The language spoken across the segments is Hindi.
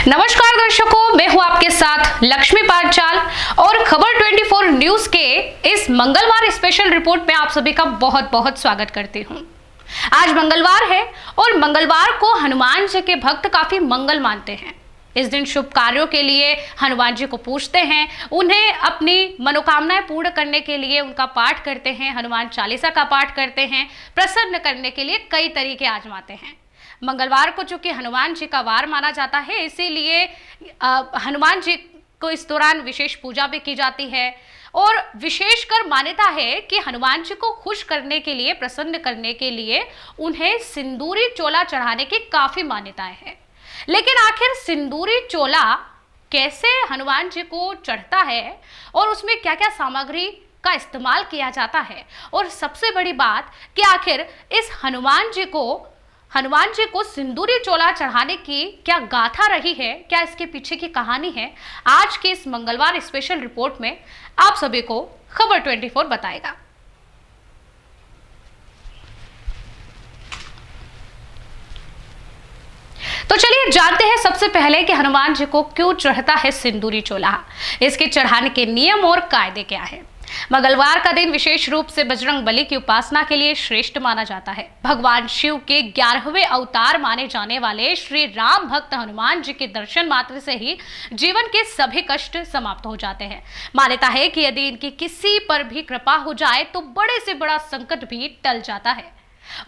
नमस्कार दर्शकों, मैं हूं आपके साथ लक्ष्मी पांचाल और खबर 24 न्यूज के इस मंगलवार स्पेशल रिपोर्ट में आप सभी का बहुत बहुत स्वागत करती हूं। आज मंगलवार है और मंगलवार को हनुमान जी के भक्त काफी मंगल मानते हैं। इस दिन शुभ कार्यों के लिए हनुमान जी को पूजते हैं, उन्हें अपनी मनोकामनाएं पूर्ण करने के लिए उनका पाठ करते हैं, हनुमान चालीसा का पाठ करते हैं, प्रसन्न करने के लिए कई तरीके आजमाते हैं। मंगलवार को चूंकि हनुमान जी का वार माना जाता है, इसीलिए हनुमान जी को इस दौरान विशेष पूजा भी की जाती है और विशेषकर मान्यता है कि हनुमान जी को खुश करने के लिए, प्रसन्न करने के लिए उन्हें सिंदूरी चोला चढ़ाने की काफी मान्यताएं हैं। लेकिन आखिर सिंदूरी चोला कैसे हनुमान जी को चढ़ता है और उसमें क्या क्या सामग्री का इस्तेमाल किया जाता है, और सबसे बड़ी बात कि आखिर इस हनुमान जी को सिंदूरी चोला चढ़ाने की क्या गाथा रही है, क्या इसके पीछे की कहानी है, आज के इस मंगलवार स्पेशल रिपोर्ट में आप सभी को खबर 24 बताएगा। तो चलिए जानते हैं सबसे पहले कि हनुमान जी को क्यों चढ़ता है सिंदूरी चोला, इसके चढ़ाने के नियम और कायदे क्या है। मंगलवार का दिन विशेष रूप से बजरंग बली की उपासना के लिए श्रेष्ठ माना जाता है। भगवान शिव के 11वें अवतार माने जाने वाले श्री राम भक्त हनुमान जी के दर्शन मात्र से ही जीवन के सभी कष्ट समाप्त हो जाते हैं। मान्यता है कि यदि इनकी किसी पर भी कृपा हो जाए तो बड़े से बड़ा संकट भी टल जाता है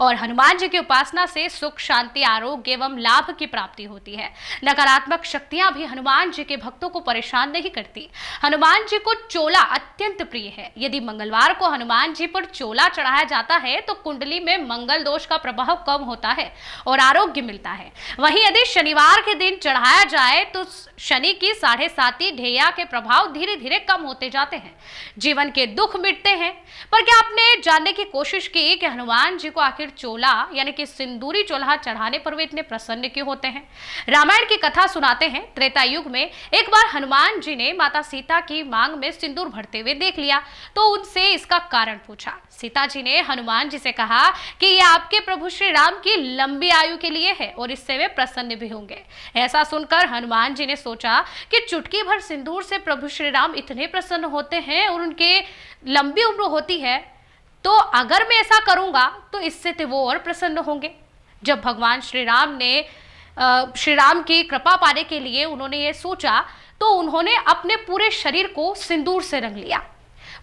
और हनुमान जी की उपासना से सुख, शांति, आरोग्य एवं लाभ की प्राप्ति होती है। नकारात्मक शक्तियां भी हनुमान जी के भक्तों को परेशान नहीं करती। हनुमान जी को चोला अत्यंत प्रिय है। यदि मंगलवार को हनुमान जी पर चोला चढ़ाया जाता है तो कुंडली में मंगल दोष का प्रभाव कम होता है और आरोग्य मिलता है। वहीं यदि शनिवार के दिन चढ़ाया जाए तो शनि की 7.5 ढैया के प्रभाव धीरे धीरे कम होते जाते हैं, जीवन के दुख मिटते हैं। पर क्या आपने जानने की कोशिश की कि हनुमान जी को आखिर चोला यानी कि सिंदूरी चोला चढ़ाने पर वे इतने प्रसन्न क्यों होते हैं? रामायण की कथा सुनाते हैं। त्रेता युग में एक बार हनुमान जी ने माता सीता की मांग में सिंदूर भरते हुए देख लिया तो उनसे इसका कारण पूछा। सीता जी ने हनुमान जी से कहा कि यह आपके प्रभु श्री राम की लंबी आयु के लिए है और इससे वे प्रसन्न भी होंगे। ऐसा सुनकर हनुमान जी ने सोचा कि चुटकी भर सिंदूर से प्रभु श्री राम इतने प्रसन्न होते हैं और उनके लंबी उम्र होती है, तो अगर मैं ऐसा करूंगा तो इससे तो वो और प्रसन्न होंगे। जब भगवान श्री राम की कृपा पाने के लिए उन्होंने ये सोचा तो उन्होंने अपने पूरे शरीर को सिंदूर से रंग लिया।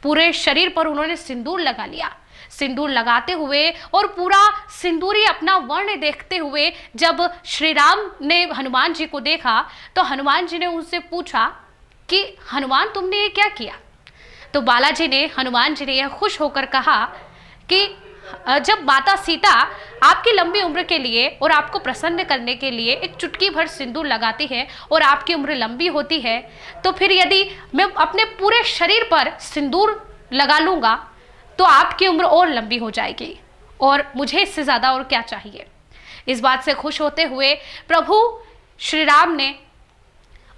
पूरे शरीर पर उन्होंने सिंदूर लगा लिया। सिंदूर लगाते हुए और पूरा सिंदूरी अपना वर्ण देखते हुए जब श्री राम ने हनुमान जी को देखा तो हनुमान जी ने उनसे पूछा कि हनुमान, तुमने ये क्या किया? तो हनुमान जी ने यह खुश होकर कहा कि जब माता सीता आपकी लंबी उम्र के लिए और आपको प्रसन्न करने के लिए एक चुटकी भर सिंदूर लगाती है और आपकी उम्र लंबी होती है, तो फिर यदि मैं अपने पूरे शरीर पर सिंदूर लगा लूंगा तो आपकी उम्र और लंबी हो जाएगी और मुझे इससे ज्यादा और क्या चाहिए। इस बात से खुश होते हुए प्रभु श्री राम ने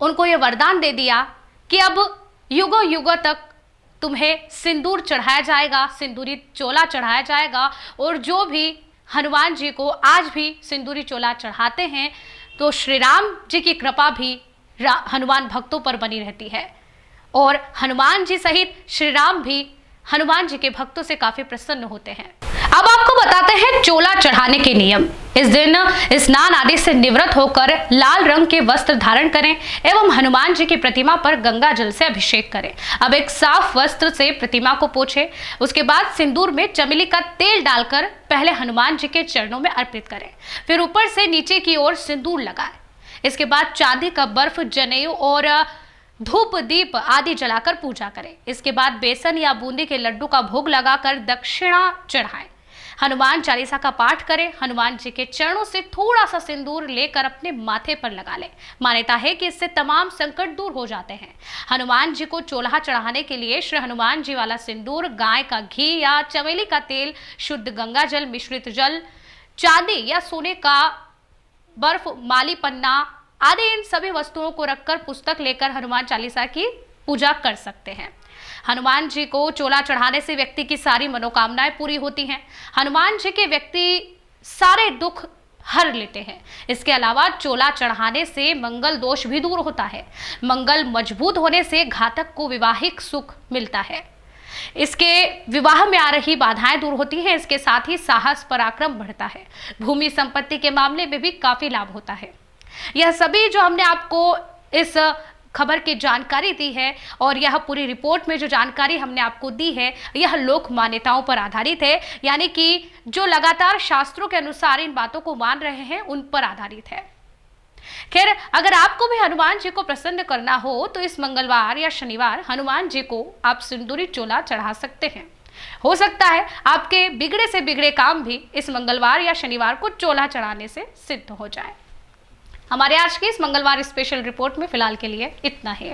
उनको यह वरदान दे दिया कि अब युगों युगों तक तुम्हें सिंदूर चढ़ाया जाएगा, सिंदूरी चोला चढ़ाया जाएगा, और जो भी हनुमान जी को आज भी सिंदूरी चोला चढ़ाते हैं तो श्री राम जी की कृपा भी हनुमान भक्तों पर बनी रहती है और हनुमान जी सहित श्री राम भी हनुमान जी के भक्तों से काफी प्रसन्न होते हैं। अब आपको बताते हैं चोला चढ़ाने के नियम। इस दिन स्नान आदि से निवृत्त होकर लाल रंग के वस्त्र धारण करें एवं हनुमान जी की प्रतिमा पर गंगा जल से अभिषेक करें। अब एक साफ वस्त्र से प्रतिमा को पोंछें। उसके बाद सिंदूर में चमेली का तेल डालकर पहले हनुमान जी के चरणों में अर्पित करें, फिर ऊपर से नीचे की ओर सिंदूर लगाएं। इसके बाद चांदी का बर्फ, जनेऊ और धूप दीप आदि जलाकर पूजा करें। इसके बाद बेसन या बूंदी के लड्डू का भोग लगाकर दक्षिणा चढ़ाएं। हनुमान चालीसा का पाठ करें। हनुमान जी के चरणों से थोड़ा सा सिंदूर लेकर अपने माथे पर लगा लें। मान्यता है कि इससे तमाम संकट दूर हो जाते हैं। हनुमान जी को चोला चढ़ाने के लिए श्री हनुमान जी वाला सिंदूर, गाय का घी या चमेली का तेल, शुद्ध गंगा जल, मिश्रित जल, चांदी या सोने का बर्फ, माली पन्ना आदि इन सभी वस्तुओं को रखकर पुस्तक लेकर हनुमान चालीसा की पूजा कर सकते हैं। हनुमान जी को चोला चढ़ाने से व्यक्ति की सारी मनोकामनाएं पूरी होती हैं। हनुमान जी के व्यक्ति सारे दुख हर लेते हैं। इसके अलावा चोला चढ़ाने से मंगल दोष भी दूर होता है। मंगल मजबूत होने से घातक को वैवाहिक सुख मिलता है। इसके विवाह में आ रही बाधाएं दूर होती हैं। इसके साथ ही साहस पराक्रम बढ़ता है। भूमि संपत्ति के मामले में भी काफी लाभ होता है। यह सभी जो हमने आपको इस खबर की जानकारी दी है और यह पूरी रिपोर्ट में जो जानकारी हमने आपको दी है, यह लोक मान्यताओं पर आधारित है, यानी कि जो लगातार शास्त्रों के अनुसार इन बातों को मान रहे हैं उन पर आधारित है। खैर, अगर आपको भी हनुमान जी को प्रसन्न करना हो तो इस मंगलवार या शनिवार हनुमान जी को आप सिंदूरी चोला चढ़ा सकते हैं। हो सकता है आपके बिगड़े से बिगड़े काम भी इस मंगलवार या शनिवार को चोला चढ़ाने से सिद्ध हो जाए। हमारे आज की इस मंगलवार स्पेशल रिपोर्ट में फिलहाल के लिए इतना ही।